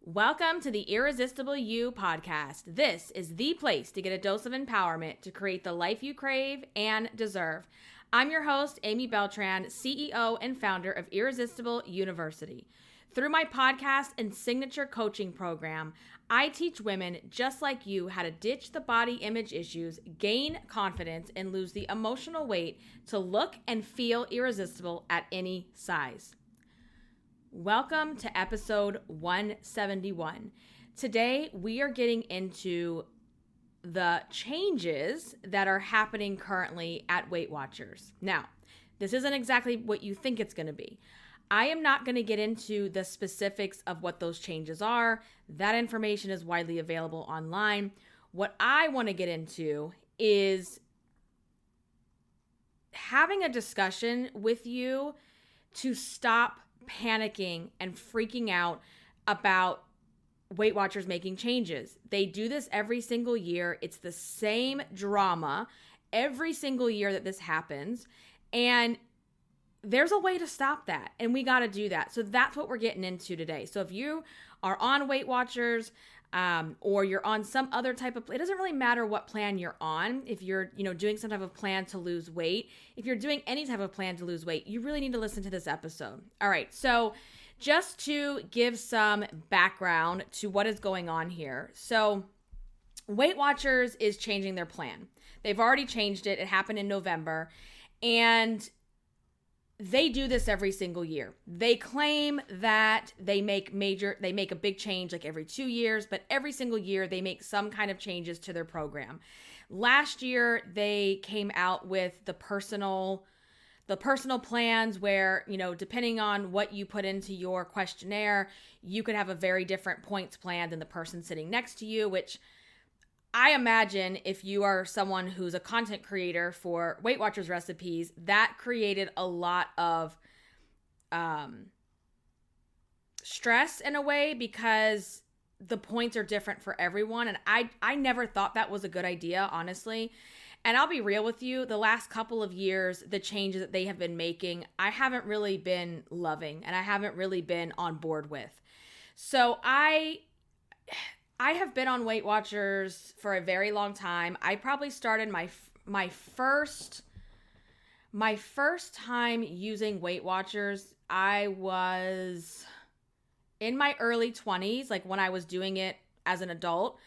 Welcome to the Irresistible You podcast. This is the place to get a dose of empowerment to create the life you crave and deserve. I'm your host, Amy Beltran, CEO and founder of Irresistible University. Through my podcast and signature coaching program, I teach women just like you how to ditch the body image issues, gain confidence, and lose the emotional weight to look and feel irresistible at any size. Welcome to episode 171. Today, we are getting into the changes that are happening currently at Weight Watchers. Now, this isn't exactly what you think it's going to be. I am not going to get into the specifics of what those changes are. That information is widely available online. What I want to get into is having a discussion with you to stop panicking and freaking out about Weight Watchers making changes. They do this every single year. It's the same drama every single year that this happens. And there's a way to stop that. And we got to do that. So that's what we're getting into today. So if you are on Weight Watchers, or you're on some other type of, it doesn't really matter what plan you're on. If you're, doing some type of plan to lose weight, if you're doing any type of plan to lose weight, you really need to listen to this episode. All right. So just to give some background to what is going on here. So Weight Watchers is changing their plan. They've already changed it. It happened in November, and they do this every single year. They claim that they make a big change like every 2 years, but every single year they make some kind of changes to their program. Last year, they came out with the personal plans where, depending on what you put into your questionnaire, you could have a very different points plan than the person sitting next to you, which I imagine if you are someone who's a content creator for Weight Watchers recipes, that created a lot of stress in a way because the points are different for everyone. And I never thought that was a good idea, honestly. And I'll be real with you, the last couple of years, the changes that they have been making, I haven't really been loving and I haven't really been on board with. So I have been on Weight Watchers for a very long time. I probably started my first time using Weight Watchers. I was in my early 20s, like when I was doing it as an adult.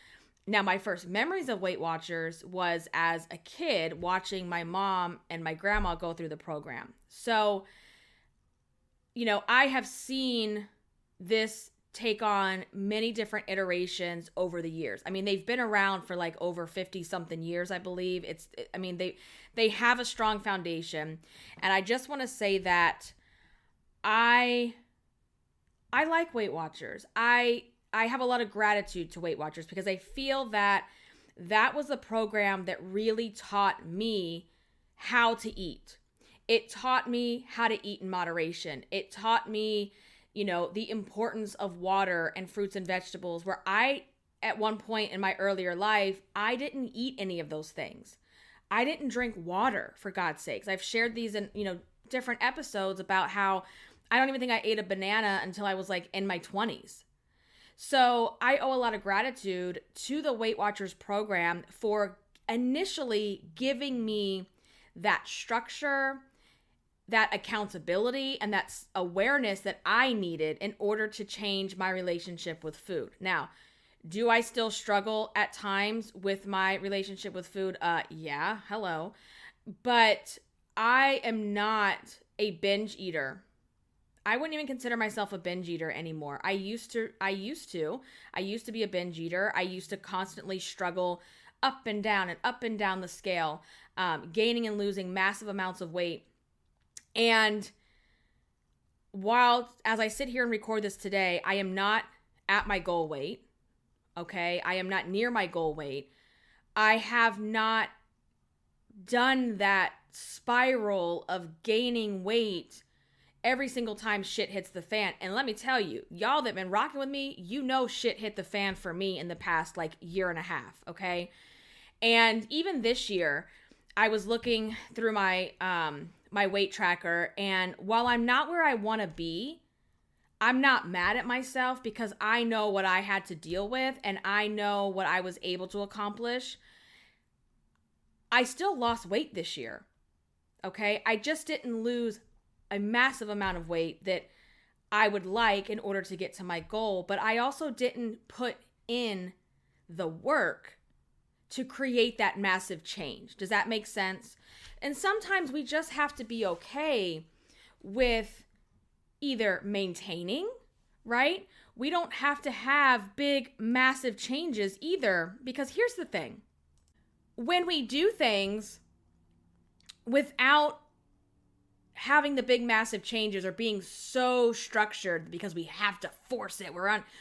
Now, my first memories of Weight Watchers was as a kid watching my mom and my grandma go through the program. So, I have seen this take on many different iterations over the years. I mean, they've been around for like over 50 something years, I believe. They have a strong foundation. And I just want to say that I like Weight Watchers. I have a lot of gratitude to Weight Watchers because I feel that was a program that really taught me how to eat. It taught me how to eat in moderation. It taught me the importance of water and fruits and vegetables, where at one point in my earlier life, I didn't eat any of those things. I didn't drink water, for God's sakes. I've shared these in, different episodes about how I don't even think I ate a banana until I was like in my 20s. So I owe a lot of gratitude to the Weight Watchers program for initially giving me that structure, that accountability, and that awareness that I needed in order to change my relationship with food. Now, do I still struggle at times with my relationship with food? Yeah, hello. But I am not a binge eater. I wouldn't even consider myself a binge eater anymore. I used to be a binge eater. I used to constantly struggle up and down the scale, gaining and losing massive amounts of weight. And while, as I sit here and record this today, I am not at my goal weight, okay? I am not near my goal weight. I have not done that spiral of gaining weight every single time shit hits the fan. And let me tell you, y'all that been rocking with me, shit hit the fan for me in the past year and a half, okay? And even this year, I was looking through my weight tracker, and while I'm not where I want to be, I'm not mad at myself because I know what I had to deal with and I know what I was able to accomplish. I still lost weight this year. Okay? I just didn't lose a massive amount of weight that I would like in order to get to my goal, but I also didn't put in the work to create that massive change. Does that make sense? And sometimes we just have to be okay with either maintaining, right? We don't have to have big, massive changes either, because here's the thing. When we do things without having the big, massive changes or being so structured because we have to force it,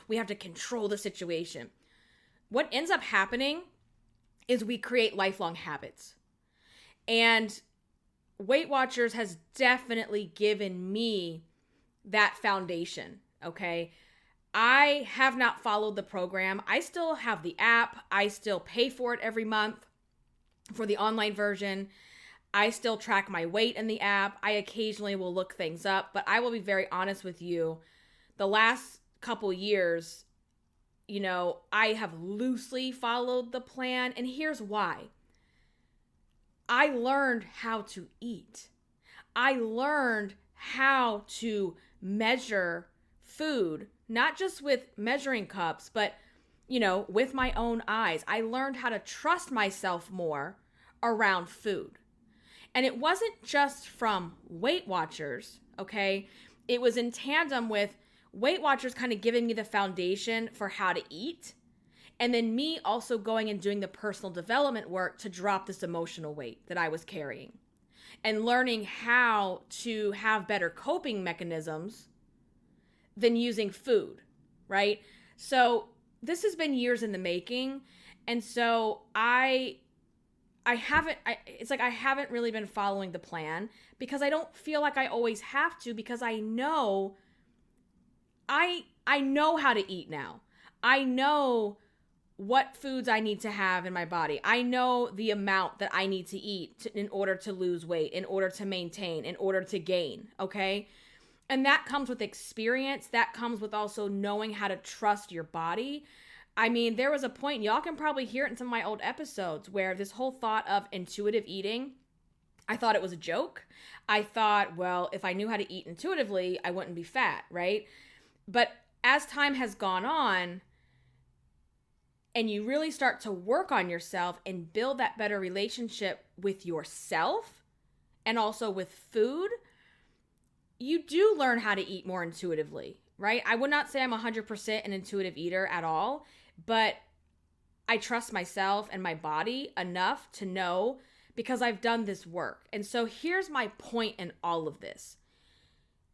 we have to control the situation. What ends up happening is we create lifelong habits. And Weight Watchers has definitely given me that foundation, okay? I have not followed the program. I still have the app. I still pay for it every month for the online version. I still track my weight in the app. I occasionally will look things up, but I will be very honest with you. The last couple years, I have loosely followed the plan, and here's why. I learned how to eat. I learned how to measure food, not just with measuring cups, but, with my own eyes. I learned how to trust myself more around food. And it wasn't just from Weight Watchers, okay? It was in tandem with Weight Watchers kind of giving me the foundation for how to eat. And then me also going and doing the personal development work to drop this emotional weight that I was carrying. And learning how to have better coping mechanisms than using food, right? So this has been years in the making. And so I haven't really been following the plan because I don't feel like I always have to, because I know how to eat now. I know what foods I need to have in my body. I know the amount that I need to eat in order to lose weight, in order to maintain, in order to gain, okay? And that comes with experience. That comes with also knowing how to trust your body. I mean, there was a point, y'all can probably hear it in some of my old episodes, where this whole thought of intuitive eating, I thought it was a joke. I thought, well, if I knew how to eat intuitively, I wouldn't be fat, right? But as time has gone on, and you really start to work on yourself and build that better relationship with yourself and also with food, you do learn how to eat more intuitively, right? I would not say I'm 100% an intuitive eater at all, but I trust myself and my body enough to know, because I've done this work. And so here's my point in all of this.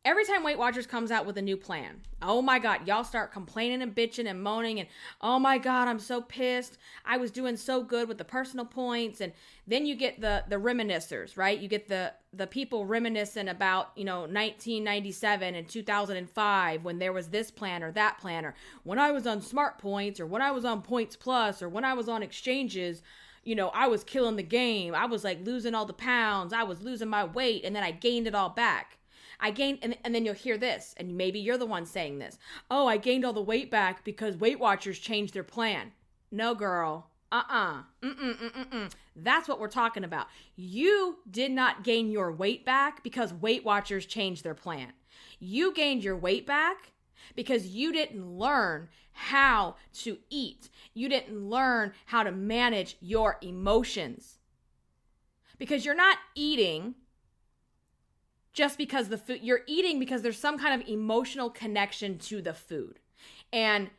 Every time Weight Watchers comes out with a new plan, oh my God, y'all start complaining and bitching and moaning and, oh my God, I'm so pissed. I was doing so good with the personal points. And then you get the reminiscers, right? You get the people reminiscing about, 1997 and 2005 when there was this plan or that plan, or when I was on Smart Points, or when I was on Points Plus, or when I was on exchanges, I was killing the game. I was like losing all the pounds. I was losing my weight, and then I gained it all back. I gained, and then you'll hear this, and maybe you're the one saying this. Oh, I gained all the weight back because Weight Watchers changed their plan. No, girl. That's what we're talking about. You did not gain your weight back because Weight Watchers changed their plan. You gained your weight back because you didn't learn how to eat. You didn't learn how to manage your emotions. Because you're not eating just because the food, you're eating because there's some kind of emotional connection to the food. And,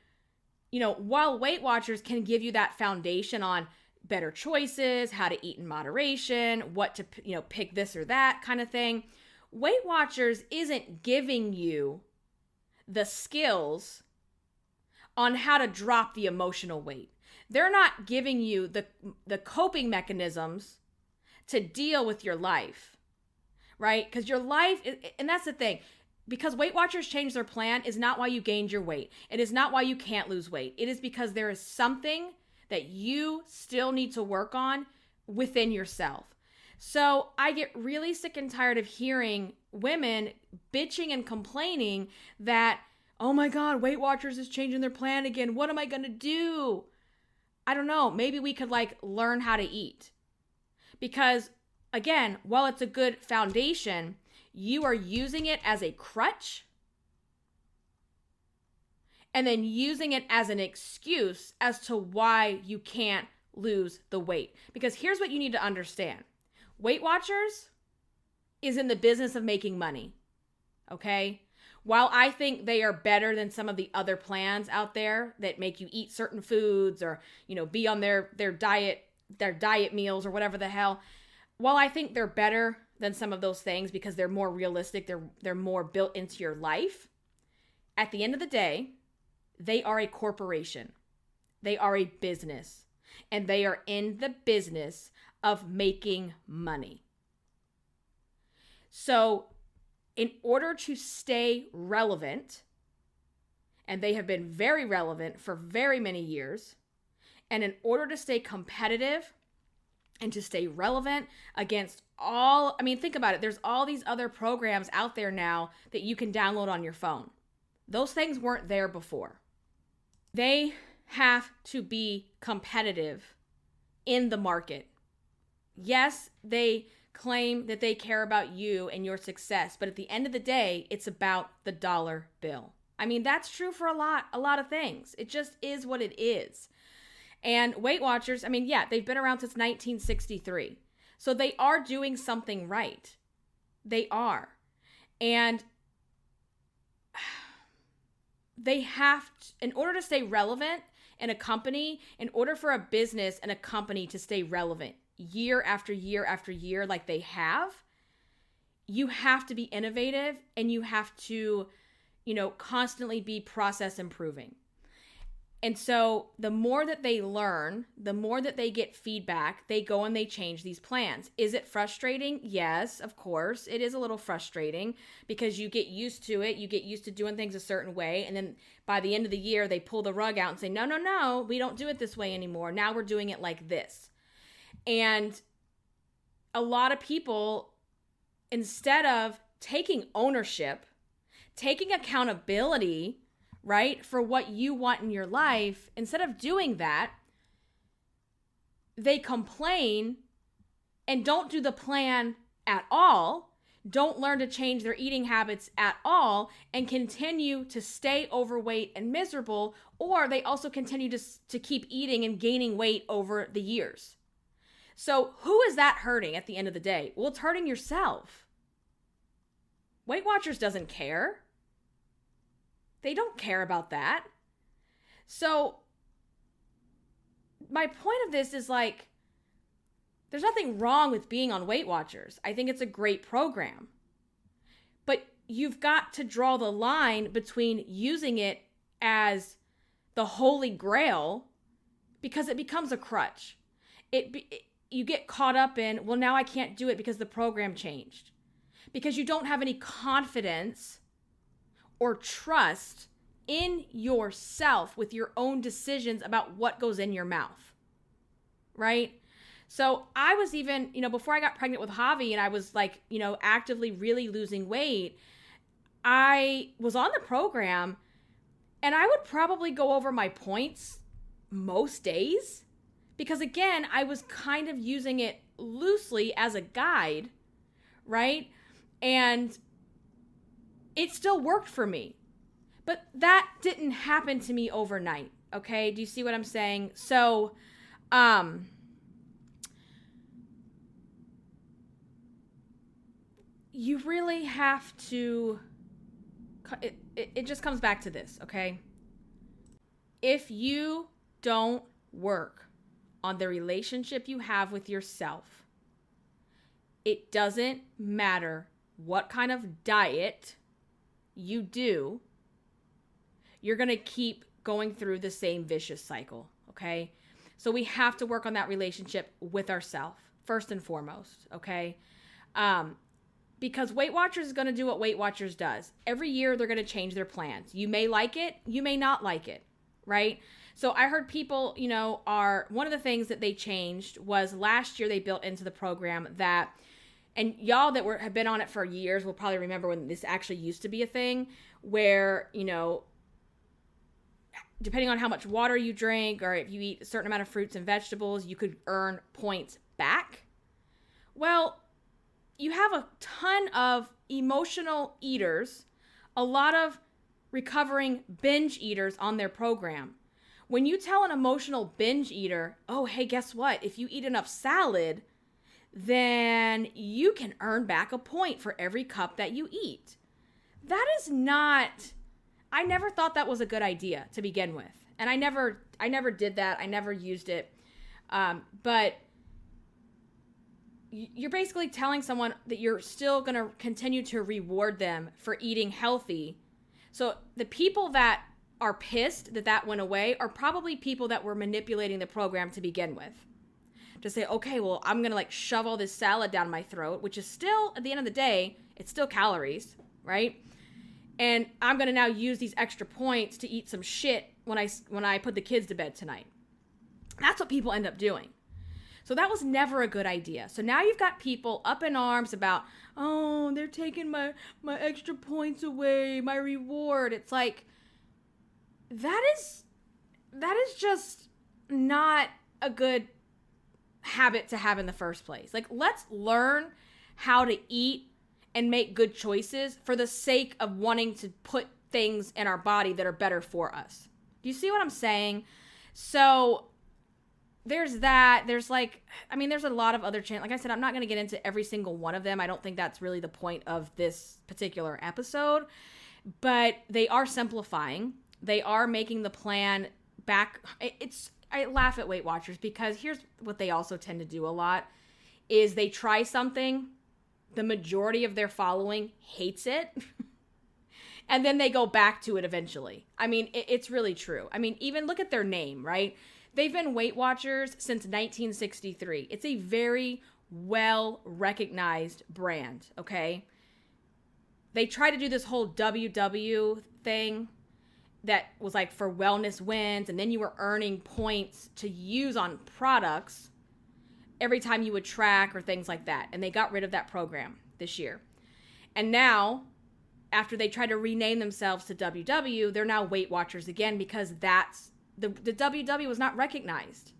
while Weight Watchers can give you that foundation on better choices, how to eat in moderation, what to, pick this or that kind of thing, Weight Watchers isn't giving you the skills on how to drop the emotional weight. They're not giving you the coping mechanisms to deal with your life. Right? Because your life, and that's the thing, because Weight Watchers changed their plan is not why you gained your weight. It is not why you can't lose weight. It is because there is something that you still need to work on within yourself. So I get really sick and tired of hearing women bitching and complaining that oh my God, Weight Watchers is changing their plan again. What am I going to do? I don't know. Maybe we could learn how to eat. Because again, while it's a good foundation, you are using it as a crutch and then using it as an excuse as to why you can't lose the weight. Because here's what you need to understand. Weight Watchers is in the business of making money. Okay? While I think they are better than some of the other plans out there that make you eat certain foods or, be on their diet meals or whatever the hell, while I think they're better than some of those things because they're more realistic, they're more built into your life, at the end of the day, they are a corporation. They are a business. And they are in the business of making money. So, in order to stay relevant, and they have been very relevant for very many years, and in order to stay competitive and to stay relevant against think about it, there's all these other programs out there now that you can download on your phone. Those things weren't there before. They have to be competitive in the market. Yes, they claim that they care about you and your success, but at the end of the day, it's about the dollar bill. That's true for a lot of things. It just is what it is. And Weight Watchers, they've been around since 1963. So they are doing something right. They are. And they have to, in order to stay relevant in a company, in order for a business and a company to stay relevant year after year after year like they have, you have to be innovative and you have to, constantly be process improving. And so the more that they learn, the more that they get feedback, they go and they change these plans. Is it frustrating? Yes, of course. It is a little frustrating because you get used to it. You get used to doing things a certain way. And then by the end of the year, they pull the rug out and say, no, we don't do it this way anymore. Now we're doing it like this. And a lot of people, instead of taking ownership, taking accountability, right, for what you want in your life, instead of doing that, they complain and don't do the plan at all, don't learn to change their eating habits at all, and continue to stay overweight and miserable, or they also continue to keep eating and gaining weight over the years. So who is that hurting at the end of the day? Well, it's hurting yourself. Weight Watchers doesn't care. They don't care about that. So my point of this is there's nothing wrong with being on Weight Watchers. I think it's a great program. But you've got to draw the line between using it as the holy grail because it becomes a crutch. You get caught up in, well, now I can't do it because the program changed. Because you don't have any confidence or trust in yourself with your own decisions about what goes in your mouth, right? So I was even, before I got pregnant with Javi and I was actively really losing weight, I was on the program and I would probably go over my points most days because again, I was kind of using it loosely as a guide, right? And it still worked for me. But that didn't happen to me overnight, okay? Do you see what I'm saying? So, you really have to, it just comes back to this, okay? If you don't work on the relationship you have with yourself, it doesn't matter what kind of diet you do, you're going to keep going through the same vicious cycle, okay? So we have to work on that relationship with ourselves, first and foremost, okay? Because Weight Watchers is going to do what Weight Watchers does. Every year, they're going to change their plans. You may like it, you may not like it, right? So I heard people, one of the things that they changed was last year they built into the program that, and y'all that have been on it for years will probably remember when this actually used to be a thing where, depending on how much water you drink, or if you eat a certain amount of fruits and vegetables, you could earn points back. Well, you have a ton of emotional eaters, a lot of recovering binge eaters on their program. When you tell an emotional binge eater, oh, hey, guess what? If you eat enough salad, then you can earn back a point for every cup that you eat. That is not, I never thought that was a good idea to begin with. And I never did that. I never used it. But you're basically telling someone that you're still going to continue to reward them for eating healthy. So the people that are pissed that that went away are probably people that were manipulating the program to begin with. To say, okay, well, I'm going to like shove all this salad down my throat, which is still, at the end of the day, it's still calories, right? And I'm going to now use these extra points to eat some shit when I put the kids to bed tonight. That's what people end up doing. So that was never a good idea. So now you've got people up in arms about, oh, they're taking my extra points away, my reward. It's like, that is just not a good habit to have in the first place. Like, let's learn how to eat and make good choices for the sake of wanting to put things in our body that are better for us. Do you see what I'm saying? So there's that. There's there's a lot of other like I said, I'm not going to get into every single one of them. I don't think that's really the point of this particular episode, but they are simplifying. They are making the plan back. I laugh at Weight Watchers because here's what they also tend to do a lot is they try something, the majority of their following hates it, and then they go back to it eventually. I mean, it's really true. I mean, even look at their name, right? They've been Weight Watchers since 1963. It's a very well-recognized brand, okay? They try to do this whole WW thing that was like for wellness wins, and then you were earning points to use on products every time you would track or things like that. And they got rid of that program this year. And now, after they tried to rename themselves to WW, they're now Weight Watchers again because that's the WW was not recognized,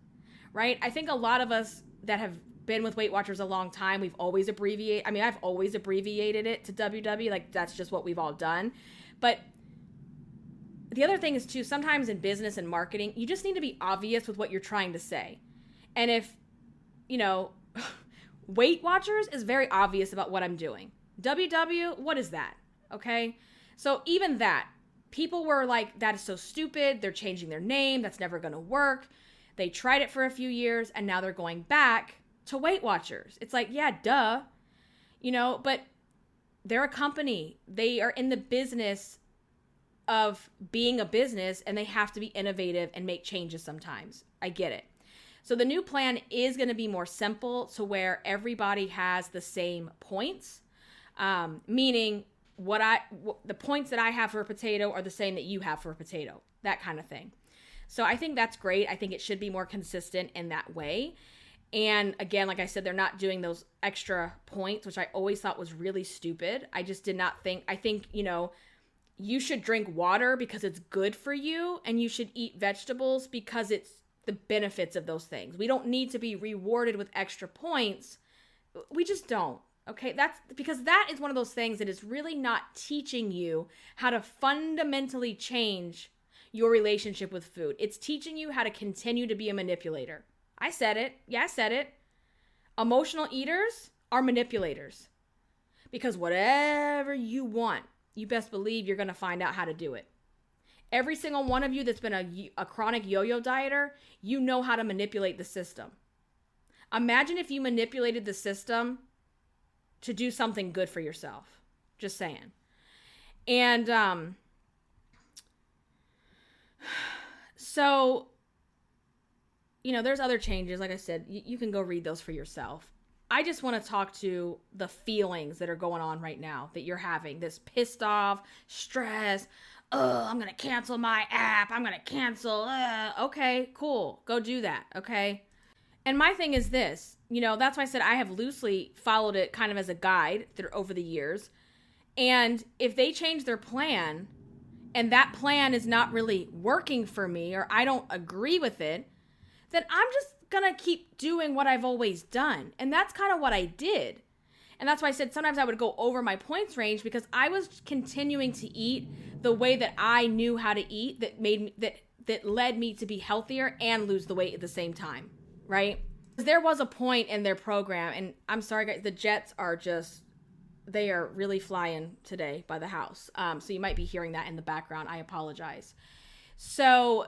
right? I think a lot of us that have been with Weight Watchers a long time, we've always abbreviated. I mean, I've always abbreviated it to WW. Like, that's just what we've all done. But the other thing is, too, sometimes in business and marketing, you just need to be obvious with what you're trying to say. And if, Weight Watchers is very obvious about what I'm doing. WW, what is that? Okay? So even that, people were like, that is so stupid. They're changing their name. That's never going to work. They tried it for a few years, and now they're going back to Weight Watchers. It's like, yeah, duh. But they're a company. They are in the business of being a business, and they have to be innovative and make changes sometimes. I get it. So the new plan is going to be more simple to where everybody has the same points, meaning the points that I have for a potato are the same that you have for a potato, that kind of thing. So I think that's great. I think it should be more consistent in that way. And again, like I said, they're not doing those extra points, which I always thought was really stupid. I just did not think, you should drink water because it's good for you, and you should eat vegetables because it's the benefits of those things. We don't need to be rewarded with extra points. We just don't. Okay, that's because that is one of those things that is really not teaching you how to fundamentally change your relationship with food. It's teaching you how to continue to be a manipulator. I said it. Yeah, I said it. Emotional eaters are manipulators because whatever you want, you best believe you're going to find out how to do it. Every single one of you that's been a chronic yo-yo dieter, you know how to manipulate the system. Imagine if you manipulated the system to do something good for yourself. Just saying. And so, there's other changes. Like I said, you can go read those for yourself. I just want to talk to the feelings that are going on right now that you're having. This pissed off, stress. Oh, I'm going to cancel my app. I'm going to cancel. Okay, cool. Go do that. Okay. And my thing is this, that's why I said I have loosely followed it kind of as a guide over the years. And if they change their plan, and that plan is not really working for me, or I don't agree with it, then I'm just gonna keep doing what I've always done. And that's kind of what I did. And that's why I said sometimes I would go over my points range, because I was continuing to eat the way that I knew how to eat, that made me, that led me to be healthier and lose the weight at the same time, right? There was a point in their program, and I'm sorry guys, the jets are just, they are really flying today by the house. So you might be hearing that in the background. I apologize. So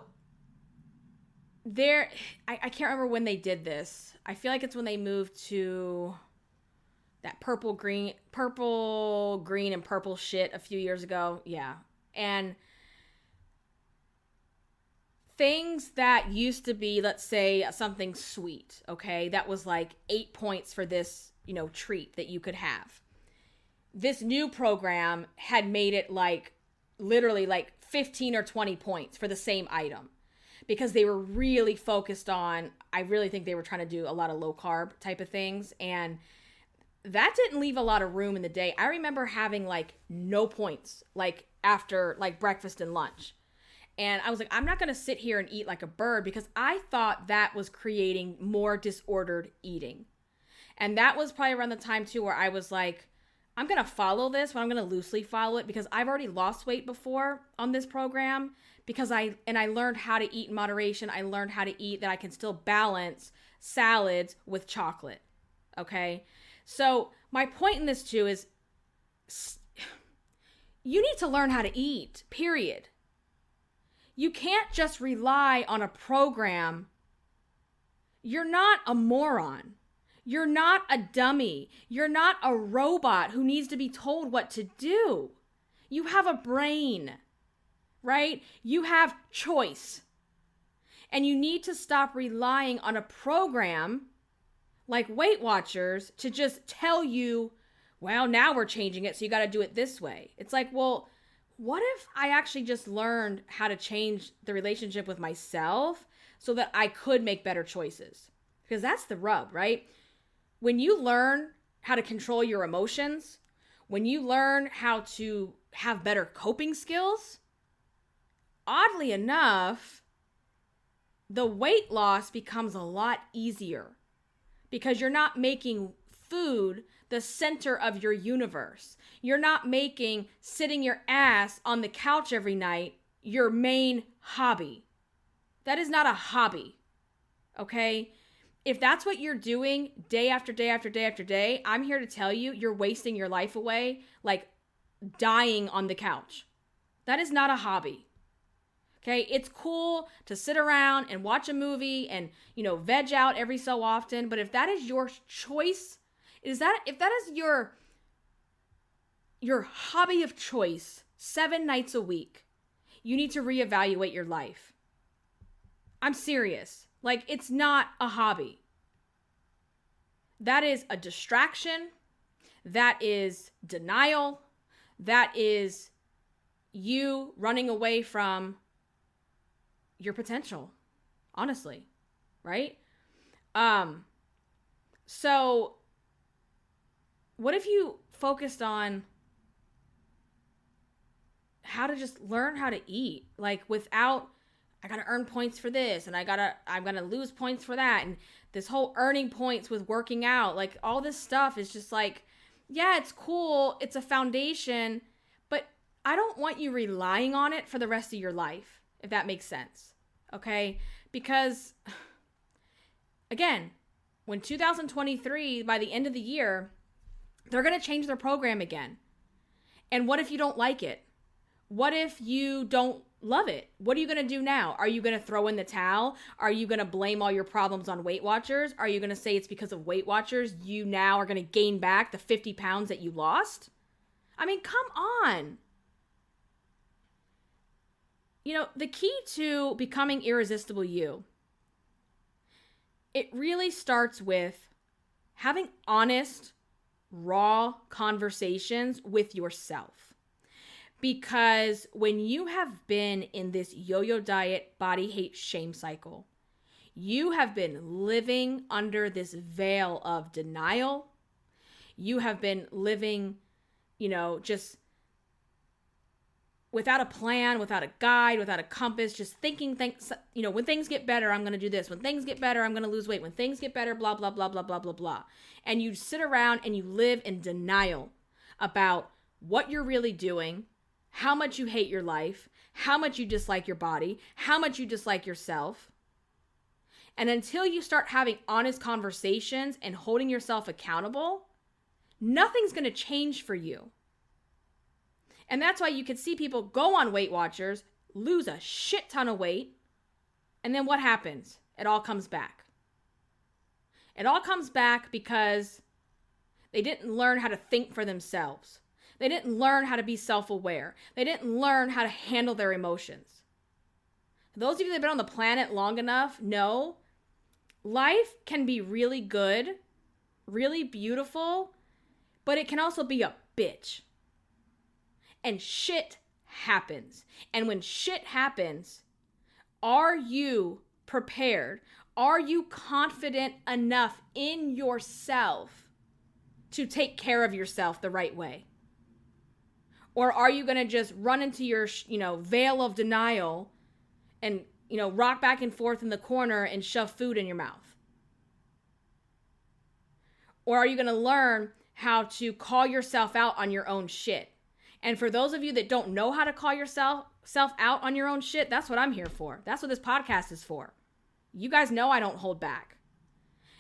there, I can't remember when they did this. I feel like it's when they moved to that purple, green, and purple shit a few years ago. Yeah. And things that used to be, let's say, something sweet, okay, that was like 8 points for this, treat that you could have. This new program had made it like literally like 15 or 20 points for the same item, because they were really focused on, I really think they were trying to do a lot of low carb type of things. And that didn't leave a lot of room in the day. I remember having like no points, like after like breakfast and lunch. And I was like, I'm not going to sit here and eat like a bird, because I thought that was creating more disordered eating. And that was probably around the time too where I was like, I'm going to follow this, but I'm going to loosely follow it, because I've already lost weight before on this program, because I learned how to eat in moderation. I learned how to eat that I can still balance salads with chocolate. Okay. So my point in this too is you need to learn how to eat, period. You can't just rely on a program. You're not a moron. You're not a dummy. You're not a robot who needs to be told what to do. You have a brain, right? You have choice. And you need to stop relying on a program like Weight Watchers to just tell you, well, now we're changing it, so you got to do it this way. It's like, well, what if I actually just learned how to change the relationship with myself so that I could make better choices? Because that's the rub, right? When you learn how to control your emotions, when you learn how to have better coping skills, oddly enough, the weight loss becomes a lot easier, because you're not making food the center of your universe. You're not making sitting your ass on the couch every night your main hobby. That is not a hobby, okay? If that's what you're doing day after day after day after day, I'm here to tell you, you're wasting your life away, like dying on the couch. That is not a hobby. Okay, it's cool to sit around and watch a movie and, veg out every so often. But if that is your choice, if that is your hobby of choice 7 nights a week, you need to reevaluate your life. I'm serious. Like, it's not a hobby. That is a distraction. That is denial. That is you running away from your potential, honestly, right? So what if you focused on how to just learn how to eat, like without, I got to earn points for this, and I'm going to lose points for that. And this whole earning points with working out, like all this stuff is just like, yeah, it's cool. It's a foundation, but I don't want you relying on it for the rest of your life, if that makes sense. Okay? Because again, when 2023, by the end of the year, they're going to change their program again. And what if you don't like it? What if you don't love it? What are you going to do now? Are you going to throw in the towel? Are you going to blame all your problems on Weight Watchers? Are you going to say it's because of Weight Watchers you now are going to gain back the 50 pounds that you lost? I mean, come on. The key to becoming irresistible you, it really starts with having honest, raw conversations with yourself. Because when you have been in this yo-yo diet, body hate, shame cycle, you have been living under this veil of denial. You have been living, just without a plan, without a guide, without a compass, just thinking things, when things get better, I'm going to do this. When things get better, I'm going to lose weight. When things get better, blah, blah, blah, blah, blah, blah, blah. And you sit around and you live in denial about what you're really doing, how much you hate your life, how much you dislike your body, how much you dislike yourself. And until you start having honest conversations and holding yourself accountable, nothing's going to change for you. And that's why you can see people go on Weight Watchers, lose a shit ton of weight, and then what happens? It all comes back. It all comes back because they didn't learn how to think for themselves. They didn't learn how to be self-aware. They didn't learn how to handle their emotions. Those of you that have been on the planet long enough know life can be really good, really beautiful, but it can also be a bitch. And shit happens. And when shit happens, are you prepared? Are you confident enough in yourself to take care of yourself the right way? Or are you going to just run into your, veil of denial and, rock back and forth in the corner and shove food in your mouth? Or are you going to learn how to call yourself out on your own shit? And for those of you that don't know how to call yourself out on your own shit, that's what I'm here for. That's what this podcast is for. You guys know I don't hold back.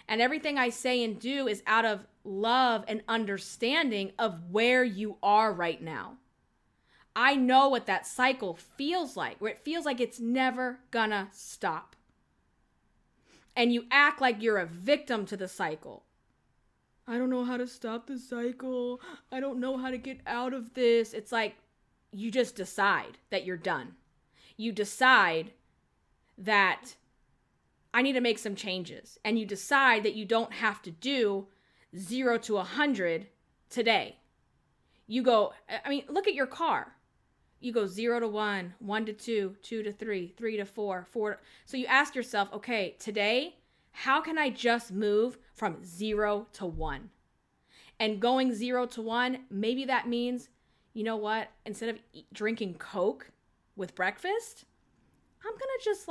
And everything I say and do is out of love and understanding of where you are right now. I know what that cycle feels like, where it feels like it's never gonna stop. And you act like you're a victim to the cycle. I don't know how to stop the cycle. I don't know how to get out of this. It's like you just decide that you're done. You decide that I need to make some changes. And you decide that you don't have to do 0 to 100 today. You go, look at your car. You go 0 to 1, 1 to 2, 2 to 3, 3 to 4, 4. So you ask yourself, okay, today, how can I just move from 0 to 1? And going 0 to 1, maybe that means, you know what? Instead of drinking Coke with breakfast, I'm going to just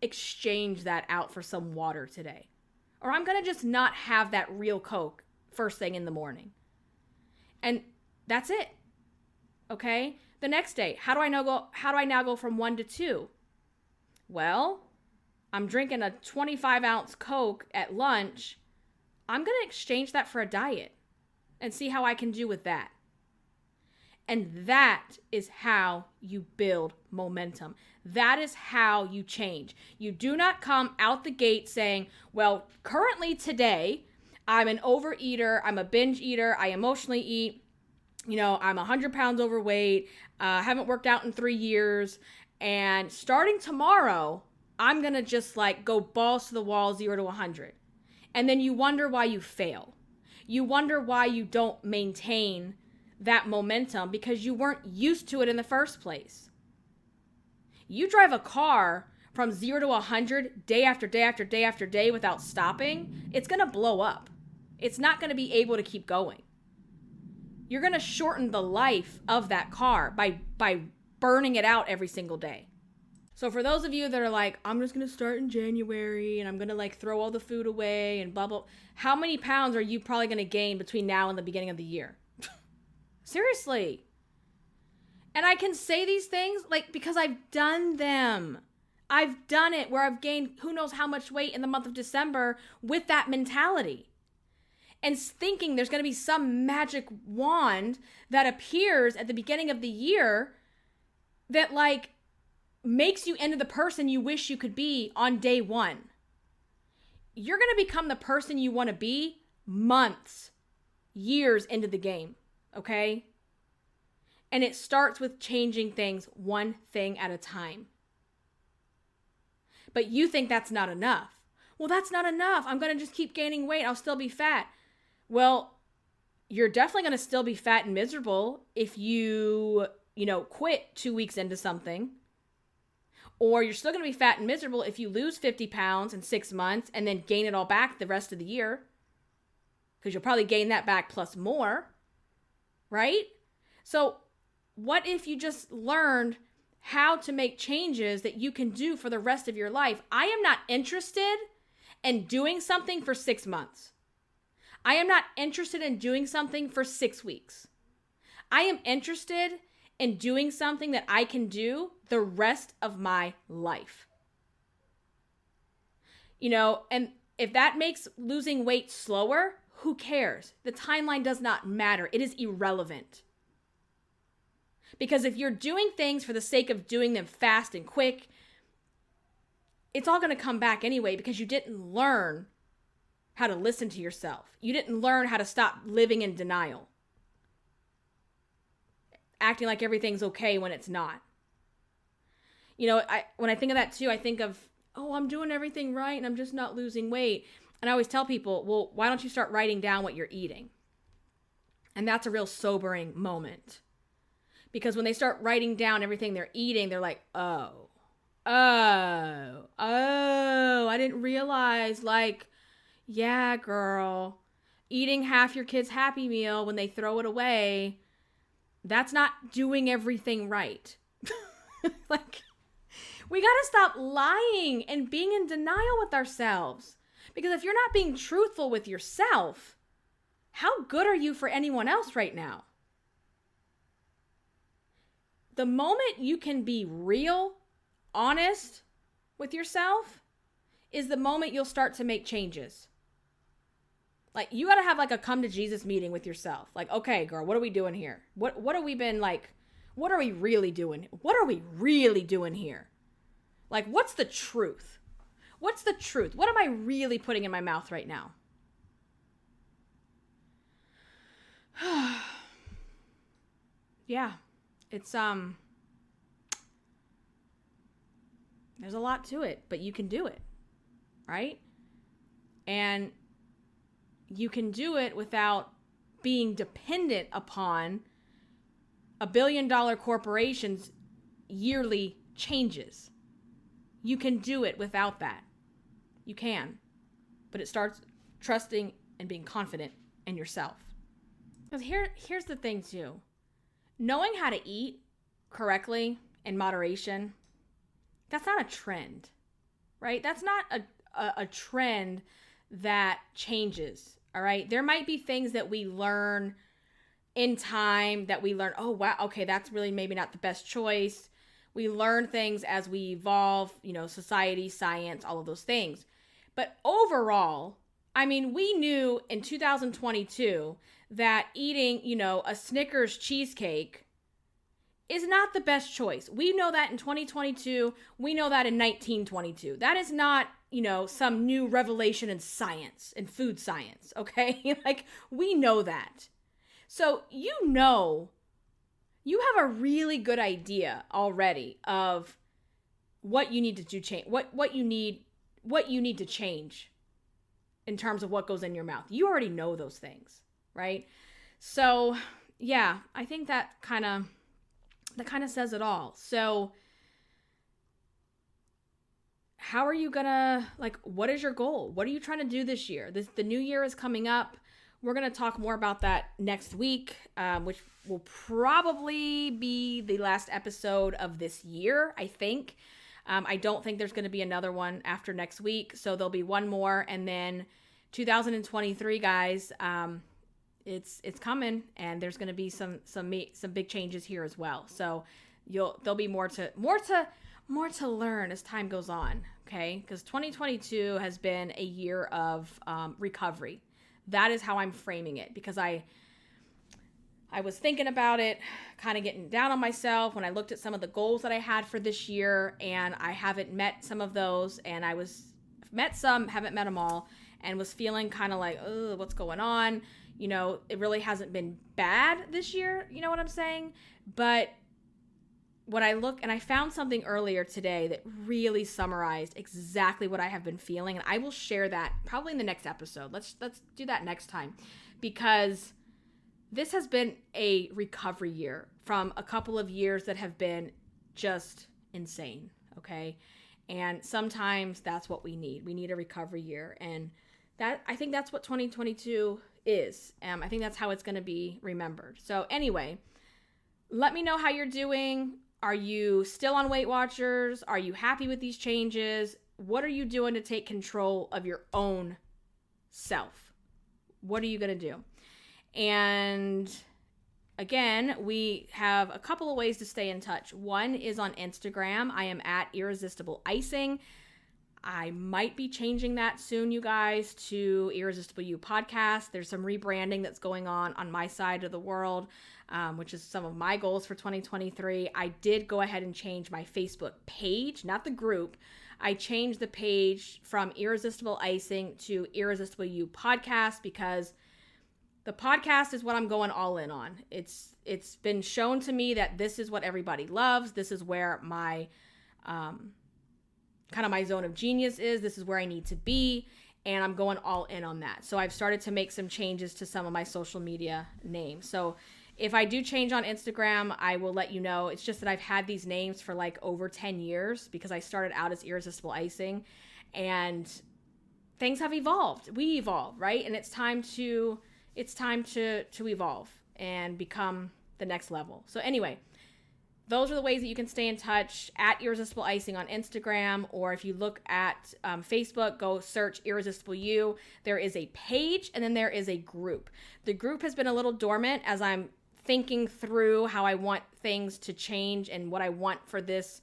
exchange that out for some water today. Or I'm going to just not have that real Coke first thing in the morning. And that's it. Okay? The next day, how do I now go from 1 to 2? Well, I'm drinking a 25-ounce Coke at lunch. I'm going to exchange that for a diet and see how I can do with that. And that is how you build momentum. That is how you change. You do not come out the gate saying, well, currently today, I'm an overeater, I'm a binge eater, I emotionally eat, I'm 100 pounds overweight, haven't worked out in 3 years, and starting tomorrow, I'm going to just go balls to the wall, 0 to 100. And then you wonder why you fail. You wonder why you don't maintain that momentum because you weren't used to it in the first place. You drive a car from 0 to 100 day after day after day after day without stopping, it's going to blow up. It's not going to be able to keep going. You're going to shorten the life of that car by burning it out every single day. So for those of you that are like, I'm just going to start in January and I'm going to throw all the food away and blah, blah. How many pounds are you probably going to gain between now and the beginning of the year? Seriously. And I can say these things because I've done them. I've done it where I've gained who knows how much weight in the month of December with that mentality. And thinking there's going to be some magic wand that appears at the beginning of the year that makes you into the person you wish you could be on day one. You're going to become the person you want to be months, years into the game, okay? And it starts with changing things one thing at a time. But you think that's not enough. Well, that's not enough. I'm going to just keep gaining weight. I'll still be fat. Well, you're definitely going to still be fat and miserable if you quit 2 weeks into something. Or you're still going to be fat and miserable if you lose 50 pounds in 6 months and then gain it all back the rest of the year. Because you'll probably gain that back plus more. Right? So What if you just learned how to make changes that you can do for the rest of your life? I am not interested in doing something for 6 months. I am not interested in doing something for 6 weeks. I am interested in doing something that I can do the rest of my life. And if that makes losing weight slower, who cares? The timeline does not matter. It is irrelevant. Because if you're doing things for the sake of doing them fast and quick, it's all going to come back anyway because you didn't learn how to listen to yourself. You didn't learn how to stop living in denial. Acting like everything's okay when it's not. When I think of that too, I think of, I'm doing everything right and I'm just not losing weight. And I always tell people, well, why don't you start writing down what you're eating? And that's a real sobering moment. Because when they start writing down everything they're eating, they're like, oh, I didn't realize, yeah, girl, eating half your kid's Happy Meal when they throw it away, that's not doing everything right. We got to stop lying and being in denial with ourselves. Because if you're not being truthful with yourself, how good are you for anyone else right now? The moment you can be real, honest with yourself is the moment you'll start to make changes. You got to have a come to Jesus meeting with yourself. Okay, girl, what are we doing here? What have we been what are we really doing? What are we really doing here? What's the truth? What's the truth? What am I really putting in my mouth right now? Yeah. It's, there's a lot to it, but you can do it, right? And you can do it without being dependent upon $1 billion corporation's yearly changes. You can do it without that. You can, but it starts trusting and being confident in yourself. Because here's the thing too. Knowing how to eat correctly in moderation, that's not a trend, right? That's not a trend that changes, all right? There might be things that we learn in time that we learn, oh, wow, okay, that's really maybe not the best choice. We learn things as we evolve, society, science, all of those things. But overall, we knew in 2022 that eating, a Snickers cheesecake is not the best choice. We know that in 2022. We know that in 1922. That is not, some new revelation in science, in food science, okay? We know that. So, you have a really good idea already of what you need to do change, what you need to change in terms of what goes in your mouth. You already know those things, right? So, yeah, I think that kind of says it all. So, how are you gonna, what is your goal? What are you trying to do this year? The new year is coming up. We're going to talk more about that next week, which will probably be the last episode of this year, I think. I don't think there's going to be another one after next week, so there'll be one more, and then 2023, guys, it's coming, and there's going to be some big changes here as well. So there'll be more to learn as time goes on, okay? Because 2022 has been a year of recovery. That is how I'm framing it, because I was thinking about it, kind of getting down on myself when I looked at some of the goals that I had for this year, and I haven't met some of those, and met some, haven't met them all, and was feeling kind of like, oh, what's going on? It really hasn't been bad this year, you know what I'm saying? But when I look, and I found something earlier today that really summarized exactly what I have been feeling, and I will share that probably in the next episode. Let's do that next time, because this has been a recovery year from a couple of years that have been just insane, okay? And sometimes that's what we need. We need a recovery year, and I think that's what 2022 is. I think that's how it's going to be remembered. So anyway, let me know how you're doing. Are you still on Weight Watchers? Are you happy with these changes? What are you doing to take control of your own self? What are you going to do? And again, we have a couple of ways to stay in touch. One is on Instagram. I am at Irresistible Icing. I might be changing that soon, you guys, to Irresistible You Podcast. There's some rebranding that's going on my side of the world, which is some of my goals for 2023. I did go ahead and change my Facebook page, not the group. I changed the page from Irresistible Icing to Irresistible You Podcast because the podcast is what I'm going all in on. It's been shown to me that this is what everybody loves. This is where my kind of my zone of genius is. This is where I need to be, and I'm going all in on that. So I've started to make some changes to some of my social media names. So if I do change on Instagram, I will let you know. It's just that I've had these names for like over 10 years because I started out as Irresistible Icing, and things have evolved. We evolve, right? And it's time to evolve and become the next level. So anyway, those are the ways that you can stay in touch, at Irresistible Icing on Instagram, or if you look at Facebook, go search Irresistible You. There is a page, and then there is a group. The group has been a little dormant as I'm thinking through how I want things to change and what I want for this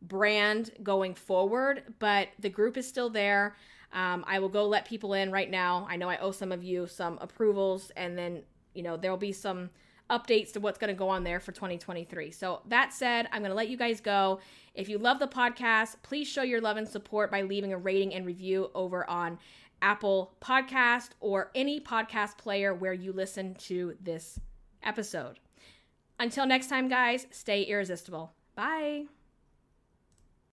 brand going forward, but the group is still there. I will go let people in right now. I know I owe some of you some approvals, and then, there'll be some updates to what's going to go on there for 2023. So that said, I'm going to let you guys go. If you love the podcast, please show your love and support by leaving a rating and review over on Apple Podcast or any podcast player where you listen to this episode. Until next time, guys, stay irresistible. Bye.